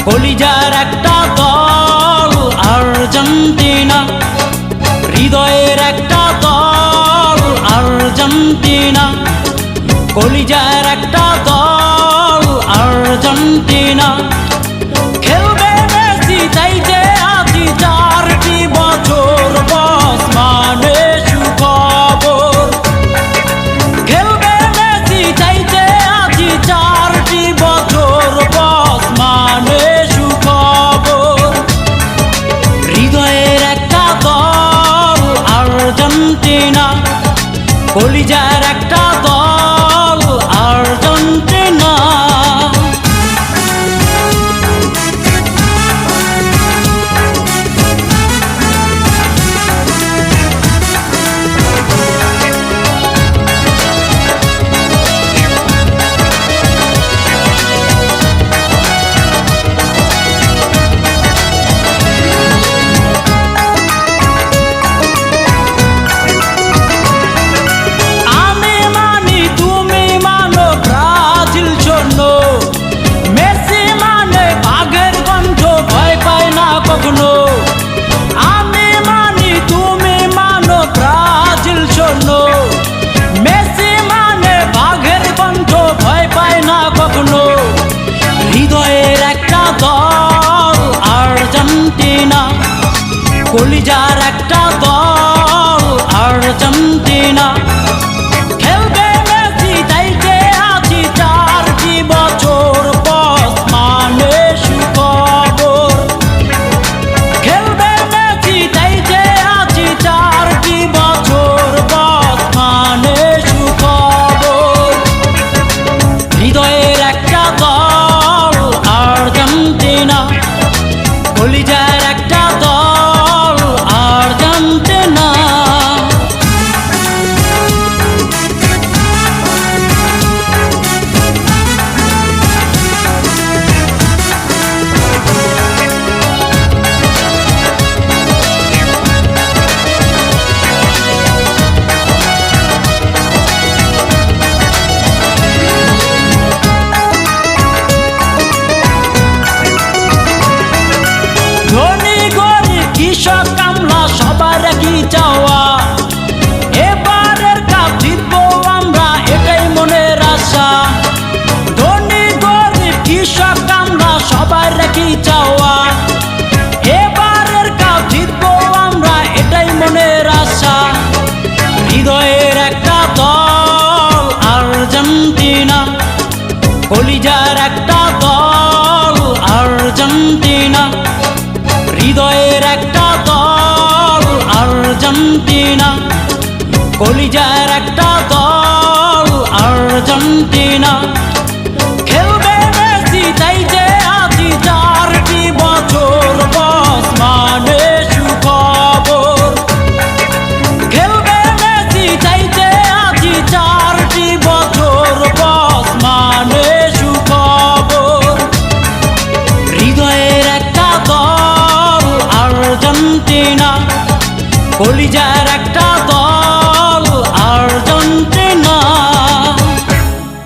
কলিজার একটা দল আর্জেন্টিনা, হৃদয়ের একটা দল আর্জেন্টিনা, কলিজার একটা দল আর্জেন্টিনা। খেলবে মেসি তাই যে আছি 4টি বছর বস মানে সুখবর। খেলবে মেসি তাই যে আছি 4টি বছর বস মানে সুখবর। হৃদয়ের একটা দল আর্জেন্টিনা, কলিজার একটা দল আর্জেন্টিনা। আমি মানি তুমি মানো ব্রাজিল শোনো, মেসি মানে বাঘের কণ্ঠ ভয় পায় না কখনো। হৃদয়ের একটা দল আর্জেন্টিনা, কলিজার একটা দল আর্জেন্টিনা। খেলবে মেসি তাই যে আছি 4টি বছর বস মানে সুখবর। খেলবে মেসি তাই যে আছি 4টি বছর বস মানে সুখবর। হৃদয়ের একটা দল আর্জেন্টিনা, কলিজার একটা দল আর্জেন্টিনা। ধনী গরিব কৃষক কামলা সবার একই চাওয়া, এবারের কাপ জিতবো আমরা এটাই মনের আশা। ধনী গরিব কৃষক কামলা সবার একই চাওয়া, এবারের কাপ জিতবো আমরা এটাই মনের আশা। হৃদয়ের একটা দল আর্জেন্টিনা, কলিজার একটা দল আর্জেন্টিনা। হৃদয়ের একটা দল আর্জেন্টিনা, কলিজার একটা দল আর্জেন্টিনা। খেলবে মেসি তাই যে আছি 4টি বছর বস মানে সুখবর। খেলবে মেসি তাই যে আছি 4টি বছর বস মানে সুখবর। হৃদয়ের একটা দল আর্জেন্টিনা, কলিজার